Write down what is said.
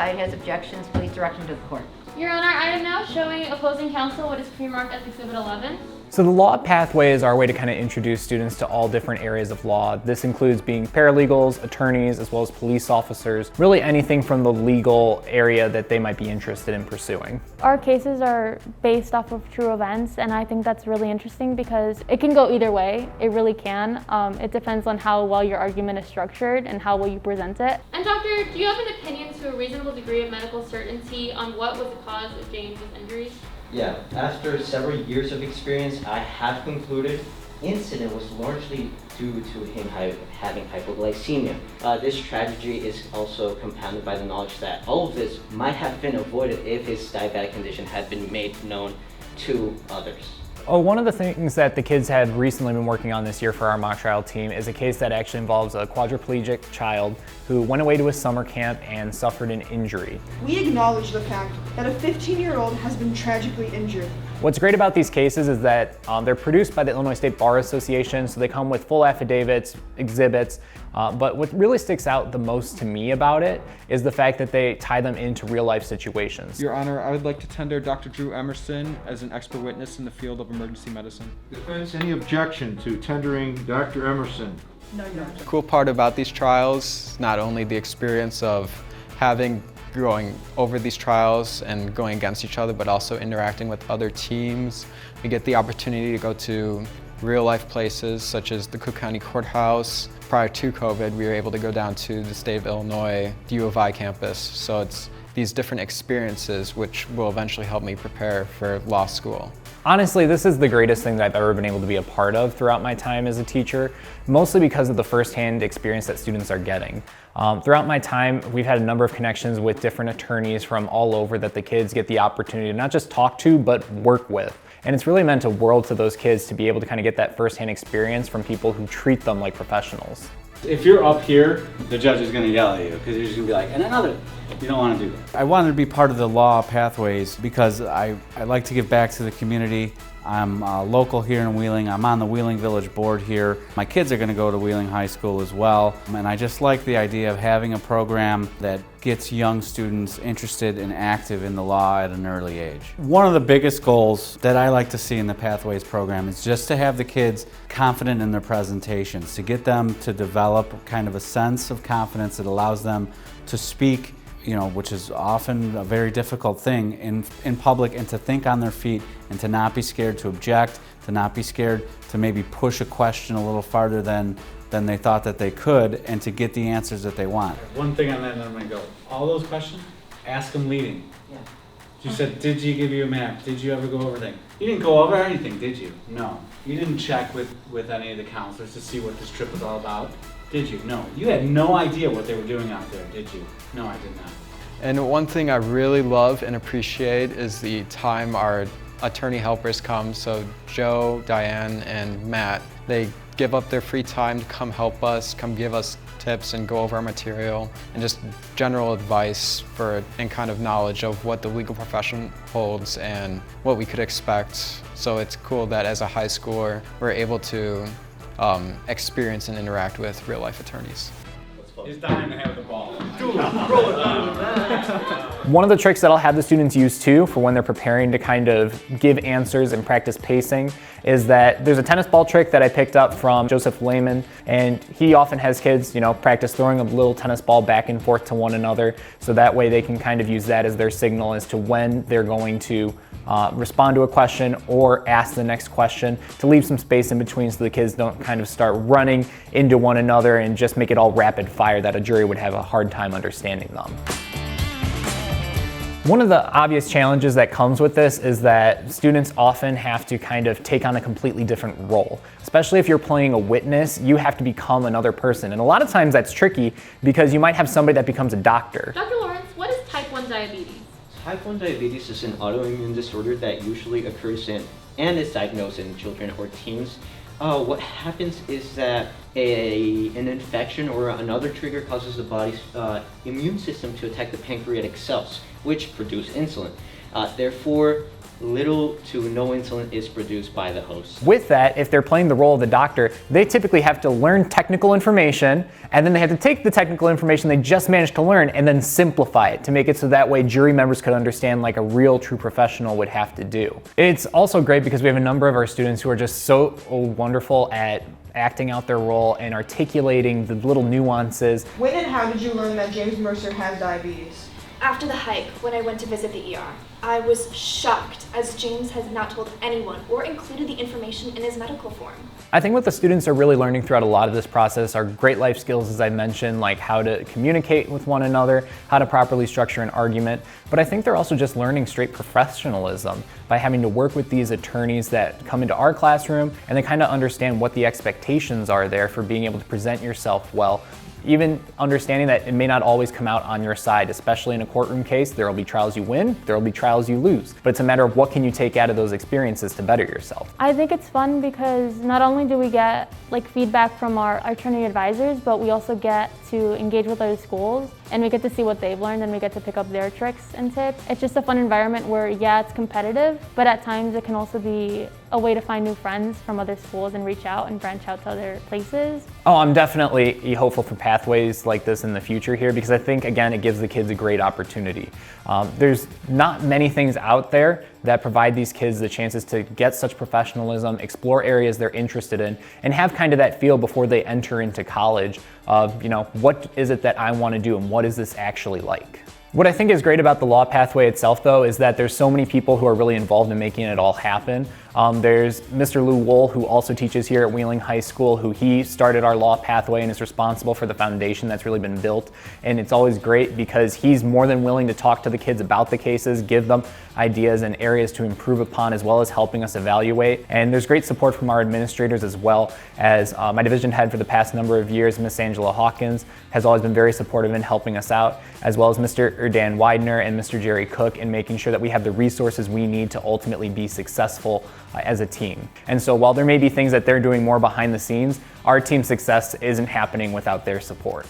side has objections, please direct them to the court. Your Honor, I am now showing opposing counsel what is pre-marked as Exhibit 11. So the law pathway is our way to kind of introduce students to all different areas of law. This includes being paralegals, attorneys, as well as police officers, really anything from the legal area that they might be interested in pursuing. Our cases are based off of true events, and I think that's really interesting because it can go either way. It really can. It depends on how well your argument is structured and how well you present it. And doctor, do you have an opinion to a reasonable degree of medical certainty on what was the cause of James's injuries? Yeah, after several years of experience, I have concluded incident was largely due to him having hypoglycemia. This tragedy is also compounded by the knowledge that all of this might have been avoided if his diabetic condition had been made known to others. One of the things that the kids had recently been working on this year for our mock trial team is a case that actually involves a quadriplegic child who went away to a summer camp and suffered an injury. We acknowledge the fact that a 15-year-old has been tragically injured. What's great about these cases is that they're produced by the Illinois State Bar Association, so they come with full affidavits, exhibits, but what really sticks out the most to me about it is the fact that they tie them into real life situations. Your Honor, I would like to tender Dr. Drew Emerson as an expert witness in the field of emergency medicine. Defense, any objection to tendering Dr. Emerson? No, Your Honor. The cool part about these trials, not only the experience of going over these trials and going against each other, but also interacting with other teams. We get the opportunity to go to real life places such as the Cook County Courthouse. Prior to COVID, we were able to go down to the state of Illinois, the U of I campus. So it's these different experiences which will eventually help me prepare for law school. Honestly, this is the greatest thing that I've ever been able to be a part of throughout my time as a teacher, mostly because of the firsthand experience that students are getting. Throughout my time, we've had a number of connections with different attorneys from all over that the kids get the opportunity to not just talk to, but work with. And it's really meant a world to those kids to be able to kind of get that firsthand experience from people who treat them like professionals. If you're up here, the judge is going to yell at you because he's going to be like, and another. You don't want to do that. I wanted to be part of the law pathways because I like to give back to the community. I'm local here in Wheeling. I'm on the Wheeling Village Board here. My kids are going to go to Wheeling High School as well. And I just like the idea of having a program that gets young students interested and active in the law at an early age. One of the biggest goals that I like to see in the Pathways program is just to have the kids confident in their presentations, to get them to develop kind of a sense of confidence that allows them to speak, which is often a very difficult thing in public, and to think on their feet and to not be scared to object, to not be scared to maybe push a question a little farther than they thought that they could, and to get the answers that they want. One thing on that, and then I'm going to go. All those questions, ask them leading. Yeah. You said, did you give you a map? Did you ever go over things? You didn't go over anything, did you? No. You didn't check with any of the counselors to see what this trip was all about? Did you? No. You had no idea what they were doing out there, did you? No, I did not. And one thing I really love and appreciate is the time our attorney helpers come. So Joe, Diane, and Matt, they give up their free time to come help us, come give us tips and go over our material, and just general advice and kind of knowledge of what the legal profession holds and what we could expect. So it's cool that as a high schooler, we're able to experience and interact with real life attorneys. He's dying to have the ball. One of the tricks that I'll have the students use too for when they're preparing to kind of give answers and practice pacing is that there's a tennis ball trick that I picked up from Joseph Lehman, and he often has kids, practice throwing a little tennis ball back and forth to one another, so that way they can kind of use that as their signal as to when they're going to respond to a question or ask the next question, to leave some space in between so the kids don't kind of start running into one another and just make it all rapid fire that a jury would have a hard time understanding them. One of the obvious challenges that comes with this is that students often have to kind of take on a completely different role. Especially if you're playing a witness, you have to become another person. And a lot of times that's tricky because you might have somebody that becomes a doctor. Dr. Lawrence, what is type 1 diabetes? Type 1 diabetes is an autoimmune disorder that usually occurs in and is diagnosed in children or teens. What happens is that an infection or another trigger causes the body's immune system to attack the pancreatic cells, which produce insulin. Therefore, little to no insulin is produced by the host. With that, if they're playing the role of the doctor, they typically have to learn technical information, and then they have to take the technical information they just managed to learn and then simplify it to make it so that way jury members could understand like a real true professional would have to do. It's also great because we have a number of our students who are just so wonderful at acting out their role and articulating the little nuances. When and how did you learn that James Mercer has diabetes? After the hike, when I went to visit the ER, I was shocked as James has not told anyone or included the information in his medical form. I think what the students are really learning throughout a lot of this process are great life skills, as I mentioned, like how to communicate with one another, how to properly structure an argument, but I think they're also just learning straight professionalism by having to work with these attorneys that come into our classroom, and they kind of understand what the expectations are there for being able to present yourself well. Even understanding that it may not always come out on your side, especially in a courtroom case. There will be trials you win, there will be trials you lose, but it's a matter of what can you take out of those experiences to better yourself. I think it's fun because not only do we get like feedback from our attorney advisors, but we also get to engage with other schools and we get to see what they've learned and we get to pick up their tricks and tips. It's just a fun environment where, yeah, it's competitive, but at times it can also be a way to find new friends from other schools and reach out and branch out to other places. Oh, I'm definitely hopeful for pathways like this in the future here because I think, again, it gives the kids a great opportunity. There's not many things out there that provide these kids the chances to get such professionalism, explore areas they're interested in, and have kind of that feel before they enter into college of, what is it that I want to do and what is this actually like? What I think is great about the law pathway itself, though, is that there's so many people who are really involved in making it all happen. There's Mr. Lou Wool, who also teaches here at Wheeling High School, who he started our law pathway and is responsible for the foundation that's really been built. And it's always great because he's more than willing to talk to the kids about the cases, give them ideas and areas to improve upon, as well as helping us evaluate. And there's great support from our administrators, as well as my division head for the past number of years, Miss Angela Hawkins, has always been very supportive in helping us out, as well as Mr. Dan Widener and Mr. Jerry Cook in making sure that we have the resources we need to ultimately be successful as a team. And so while there may be things that they're doing more behind the scenes, our team's success isn't happening without their support.